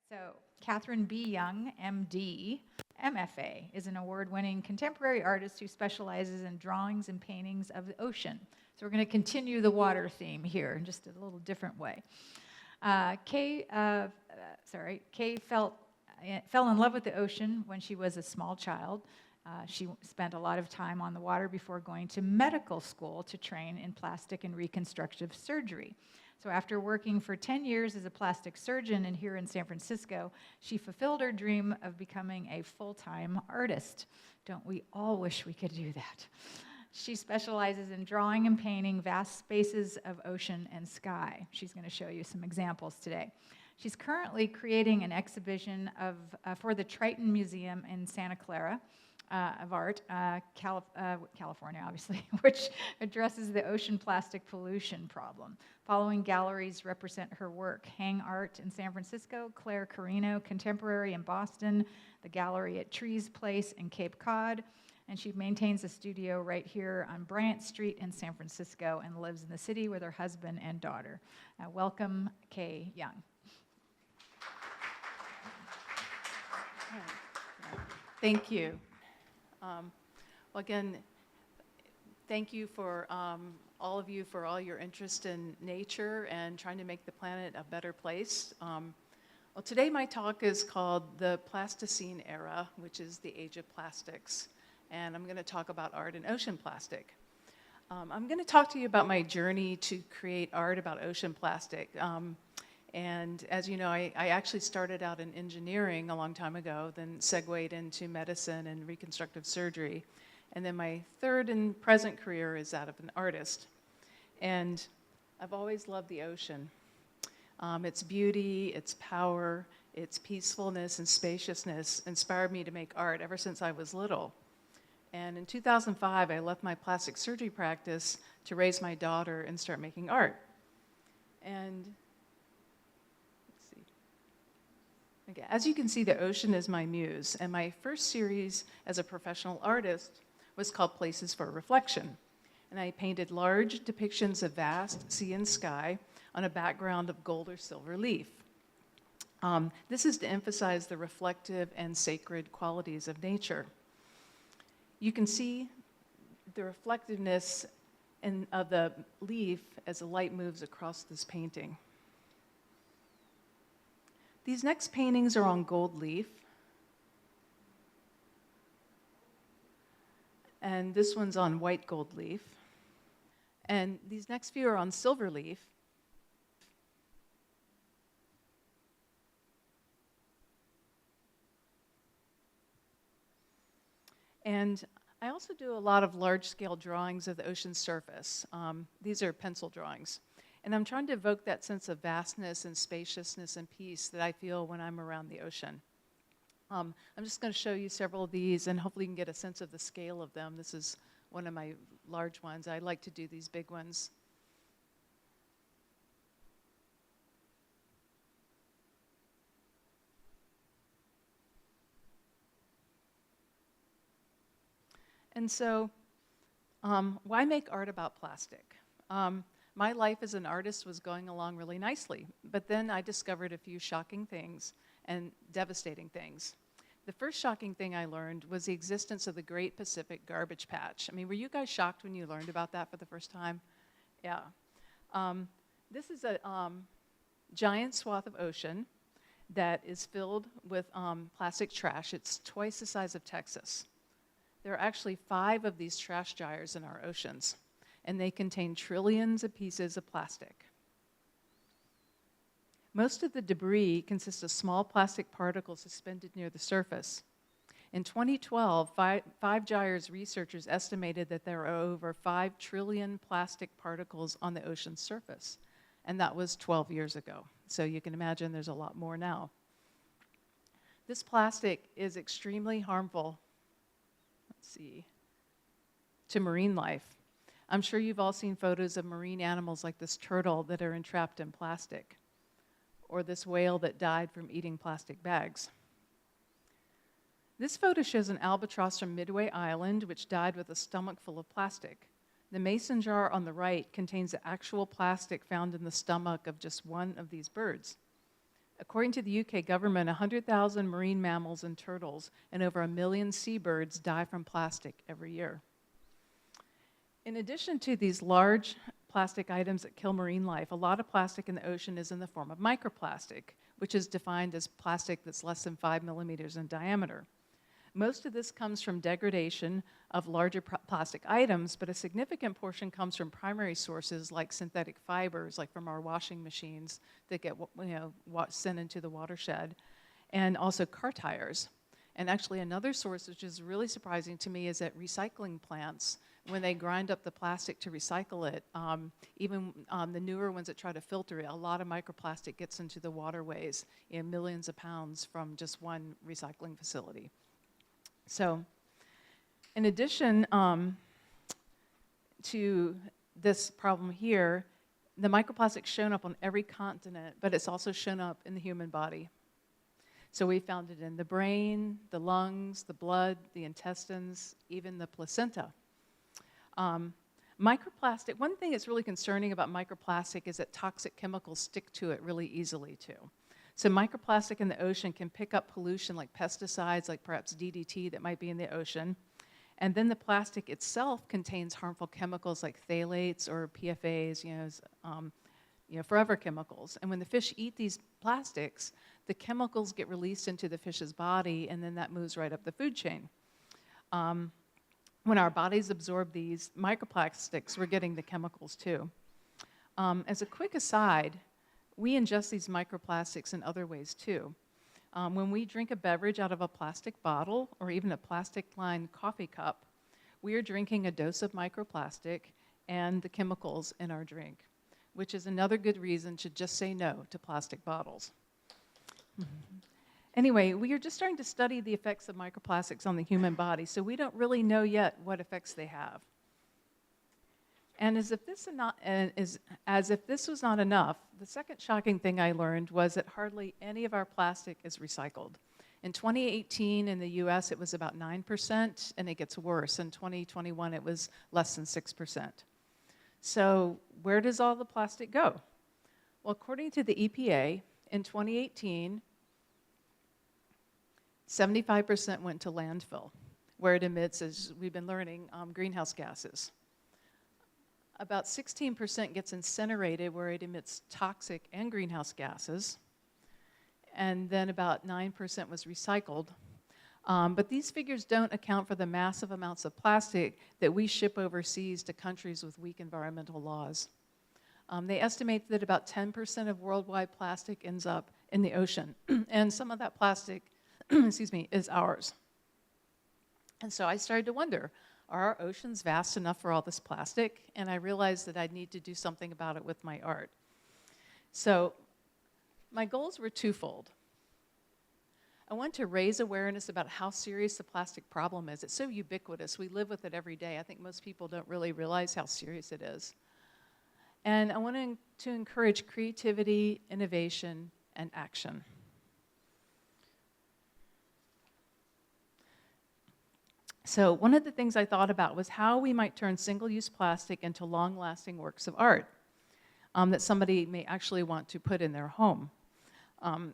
So, Catherine B. Young, MD, MFA, is an award-winning contemporary artist who specializes in drawings and paintings of the ocean. So we're going to continue the water theme here in just a little different way. Kay fell in love with the ocean when she was a small child. She spent a lot of time on the water before going to medical school to train in plastic and reconstructive surgery. So after working for 10 years as a plastic surgeon and here in San Francisco, she fulfilled her dream of becoming a full-time artist. Don't we all wish we could do that? She specializes in drawing and painting vast spaces of ocean and sky. She's going to show you some examples today. She's currently creating an exhibition for the Triton Museum in Santa Clara of Art, California, obviously, which addresses the ocean plastic pollution problem. Following galleries represent her work: Hang Art in San Francisco, Claire Carino Contemporary in Boston, the gallery at Trees Place in Cape Cod, and she maintains a studio right here on Bryant Street in San Francisco and lives in the city with her husband and daughter. Welcome, Kay Young. Thank you. Well, again, thank you for all of you for all your interest in nature and trying to make the planet a better place. Well, today my talk is called The Plastocene Era, which is the age of plastics. And I'm going to talk about art and ocean plastic. I'm going to talk to you about my journey to create art about ocean plastic. And as you know, I actually started out in engineering a long time ago, then segued into medicine and reconstructive surgery. And then my third and present career is that of an artist. And I've always loved the ocean. Its beauty, its power, its peacefulness and spaciousness inspired me to make art ever since I was little. And in 2005, I left my plastic surgery practice to raise my daughter and start making art. And okay, as you can see, the ocean is my muse, and my first series as a professional artist was called Places for Reflection. And I painted large depictions of vast sea and sky on a background of gold or silver leaf. This is to emphasize the reflective and sacred qualities of nature. You can see the reflectiveness of the leaf as the light moves across this painting. These next paintings are on gold leaf. And this one's on white gold leaf. And these next few are on silver leaf. And I also do a lot of large-scale drawings of the ocean's surface. These are pencil drawings. And I'm trying to evoke that sense of vastness and spaciousness and peace that I feel when I'm around the ocean. I'm just going to show you several of these, and hopefully you can get a sense of the scale of them. This is one of my large ones. I like to do these big ones. And so, why make art about plastic? My life as an artist was going along really nicely, but then I discovered a few shocking things and devastating things. The first shocking thing I learned was the existence of the Great Pacific Garbage Patch. I mean, were you guys shocked when you learned about that for the first time? Yeah. This is a giant swath of ocean that is filled with plastic trash. It's twice the size of Texas. There are actually 5 of these trash gyres in our oceans, and they contain trillions of pieces of plastic. Most of the debris consists of small plastic particles suspended near the surface. In 2012, Five Gyres researchers estimated that there are over 5 trillion plastic particles on the ocean's surface, and that was 12 years ago. So you can imagine there's a lot more now. This plastic is extremely harmful, to marine life. I'm sure you've all seen photos of marine animals like this turtle that are entrapped in plastic, or this whale that died from eating plastic bags. This photo shows an albatross from Midway Island, which died with a stomach full of plastic. The mason jar on the right contains the actual plastic found in the stomach of just one of these birds. According to the UK government, 100,000 marine mammals and turtles and over 1 million seabirds die from plastic every year. In addition to these large plastic items that kill marine life, a lot of plastic in the ocean is in the form of microplastic, which is defined as plastic that's less than 5 millimeters in diameter. Most of this comes from degradation of larger plastic items, but a significant portion comes from primary sources like synthetic fibers, like from our washing machines that get sent into the watershed, and also car tires. And actually another source which is really surprising to me is that recycling plants, when they grind up the plastic to recycle it, even the newer ones that try to filter it, a lot of microplastic gets into the waterways in millions of pounds from just one recycling facility. So, in addition to this problem here, the microplastic's shown up on every continent, but it's also shown up in the human body. So we found it in the brain, the lungs, the blood, the intestines, even the placenta. Microplastic, one thing that's really concerning about microplastic is that toxic chemicals stick to it really easily too. So microplastic in the ocean can pick up pollution like pesticides, like perhaps DDT that might be in the ocean. And then the plastic itself contains harmful chemicals like phthalates or PFAs, forever chemicals. And when the fish eat these plastics, the chemicals get released into the fish's body, and then that moves right up the food chain. When our bodies absorb these microplastics, we're getting the chemicals too. As a quick aside, we ingest these microplastics in other ways too. When we drink a beverage out of a plastic bottle or even a plastic-lined coffee cup, we are drinking a dose of microplastic and the chemicals in our drink, which is another good reason to just say no to plastic bottles. Anyway, we are just starting to study the effects of microplastics on the human body, so we don't really know yet what effects they have. And as if this was not enough, the second shocking thing I learned was that hardly any of our plastic is recycled. In 2018 in the US, it was about 9%, and it gets worse. In 2021, it was less than 6%. So where does all the plastic go? Well, according to the EPA, in 2018, 75% went to landfill, where it emits, as we've been learning, greenhouse gases. About 16% gets incinerated, where it emits toxic and greenhouse gases. And then about 9% was recycled. But these figures don't account for the massive amounts of plastic that we ship overseas to countries with weak environmental laws. They estimate that about 10% of worldwide plastic ends up in the ocean. And some of that plastic, is ours. And so I started to wonder, are our oceans vast enough for all this plastic? And I realized that I'd need to do something about it with my art. So my goals were twofold. I want to raise awareness about how serious the plastic problem is. It's so ubiquitous. We live with it every day. I think most people don't really realize how serious it is. And I want to encourage creativity, innovation, and action. So one of the things I thought about was how we might turn single-use plastic into long-lasting works of art that somebody may actually want to put in their home.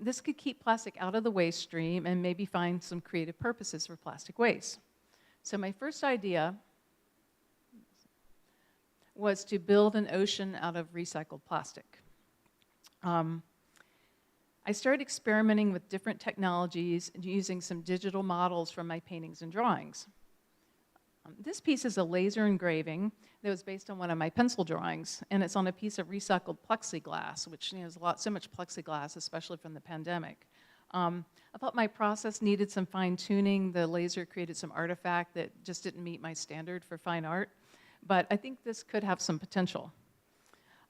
This could keep plastic out of the waste stream and maybe find some creative purposes for plastic waste. So my first idea was to build an ocean out of recycled plastic. I started experimenting with different technologies and using some digital models from my paintings and drawings. This piece is a laser engraving that was based on one of my pencil drawings, and it's on a piece of recycled plexiglass, which there's so much plexiglass, especially from the pandemic. I thought my process needed some fine-tuning. The laser created some artifact that just didn't meet my standard for fine art, but I think this could have some potential.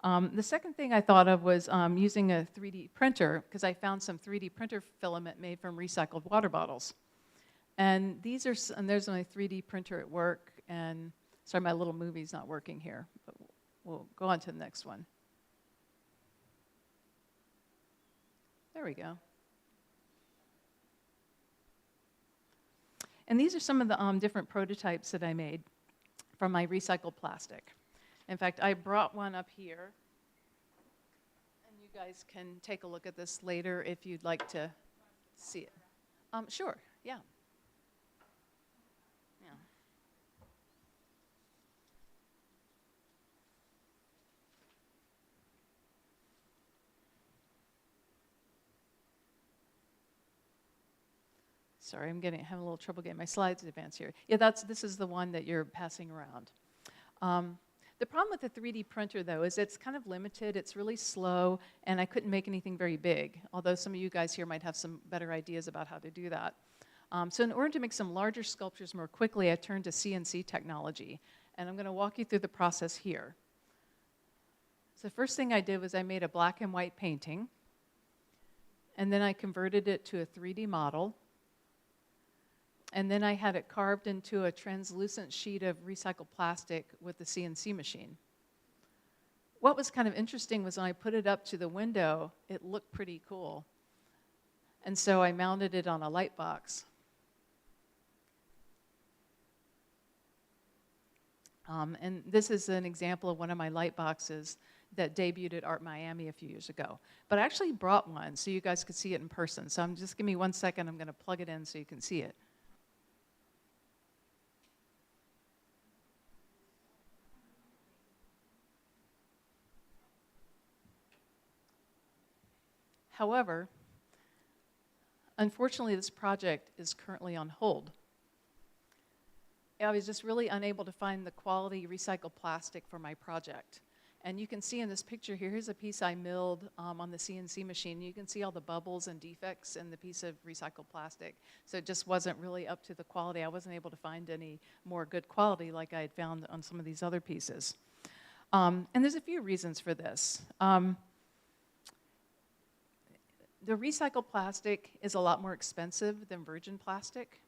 The second thing I thought of was using a 3D printer, because I found some 3D printer filament made from recycled water bottles. And there's my 3D printer at work, and sorry, my little movie's not working here, but we'll go on to the next one. There we go. And these are some of the different prototypes that I made from my recycled plastic. In fact, I brought one up here, and you guys can take a look at this later if you'd like to see it. Sure, yeah. Yeah. Sorry, I'm having a little trouble getting my slides advanced here. Yeah, this is the one that you're passing around. The problem with the 3D printer, though, is it's kind of limited, it's really slow, and I couldn't make anything very big, although some of you guys here might have some better ideas about how to do that. So in order to make some larger sculptures more quickly, I turned to CNC technology, and I'm going to walk you through the process here. So the first thing I did was I made a black and white painting, and then I converted it to a 3D model, and then I had it carved into a translucent sheet of recycled plastic with the CNC machine. What was kind of interesting was when I put it up to the window, it looked pretty cool. And so I mounted it on a light box. And this is an example of one of my light boxes that debuted at Art Miami a few years ago. But I actually brought one so you guys could see it in person. So just give me 1 second, I'm going to plug it in so you can see it. However, unfortunately, this project is currently on hold. I was just really unable to find the quality recycled plastic for my project. And you can see in this picture here, here's a piece I milled on the CNC machine. You can see all the bubbles and defects in the piece of recycled plastic. So it just wasn't really up to the quality. I wasn't able to find any more good quality like I had found on some of these other pieces. And there's a few reasons for this. The recycled plastic is a lot more expensive than virgin plastic.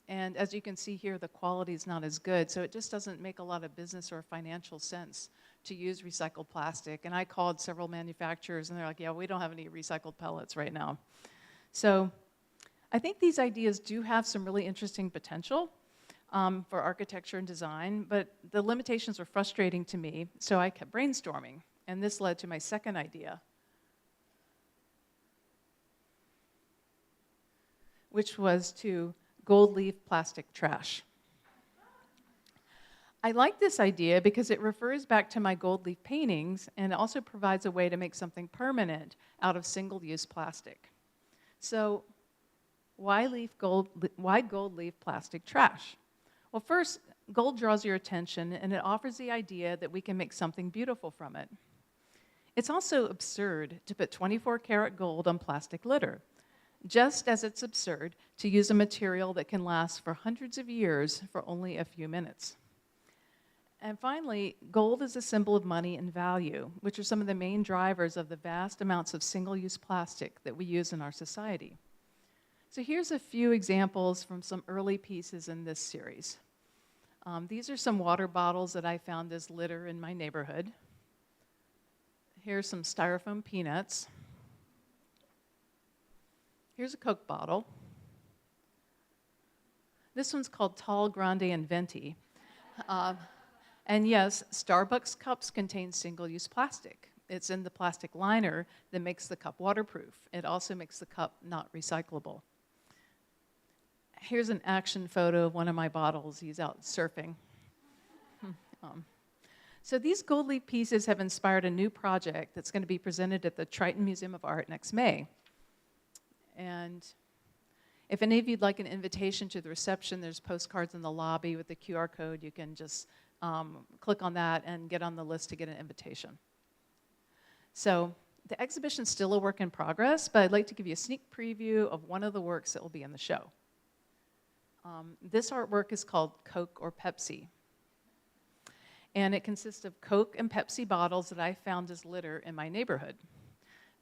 And as you can see here, the quality is not as good, so it just doesn't make a lot of business or financial sense to use recycled plastic. And I called several manufacturers, and they're like, yeah, we don't have any recycled pellets right now. So I think these ideas do have some really interesting potential for architecture and design, but the limitations were frustrating to me, so I kept brainstorming. And this led to my second idea, which was to gold leaf plastic trash. I like this idea because it refers back to my gold leaf paintings and it also provides a way to make something permanent out of single-use plastic. So why gold leaf plastic trash? Well, first, gold draws your attention and it offers the idea that we can make something beautiful from it. It's also absurd to put 24-karat gold on plastic litter, just as it's absurd to use a material that can last for hundreds of years for only a few minutes. And finally, gold is a symbol of money and value, which are some of the main drivers of the vast amounts of single-use plastic that we use in our society. So here's a few examples from some early pieces in this series. These are some water bottles that I found as litter in my neighborhood. Here's some styrofoam peanuts. Here's a Coke bottle. This one's called Tall, Grande, and Venti. And yes, Starbucks cups contain single-use plastic. It's in the plastic liner that makes the cup waterproof. It also makes the cup not recyclable. Here's an action photo of one of my bottles. He's out surfing. So these gold leaf pieces have inspired a new project that's going to be presented at the Triton Museum of Art next May. And if any of you'd like an invitation to the reception, there's postcards in the lobby with the QR code. You can just click on that and get on the list to get an invitation. So the exhibition's still a work in progress, but I'd like to give you a sneak preview of one of the works that will be in the show. This artwork is called Coke or Pepsi. And it consists of Coke and Pepsi bottles that I found as litter in my neighborhood.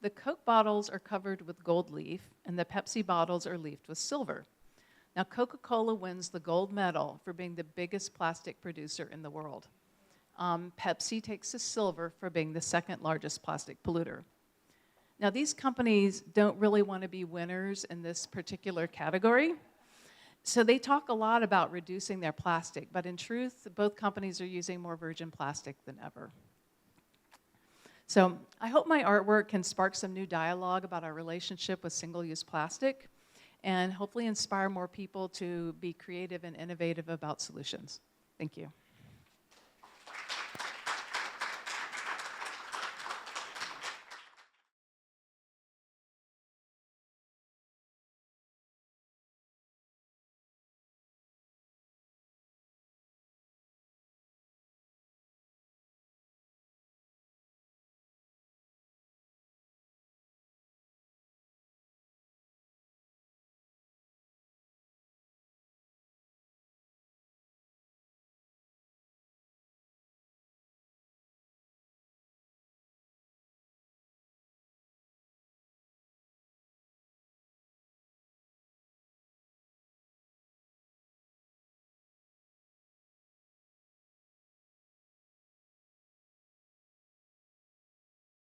The Coke bottles are covered with gold leaf, and the Pepsi bottles are leafed with silver. Now, Coca-Cola wins the gold medal for being the biggest plastic producer in the world. Pepsi takes the silver for being the second largest plastic polluter. Now, these companies don't really want to be winners in this particular category, so they talk a lot about reducing their plastic, but in truth, both companies are using more virgin plastic than ever. So I hope my artwork can spark some new dialogue about our relationship with single-use plastic and hopefully inspire more people to be creative and innovative about solutions. Thank you.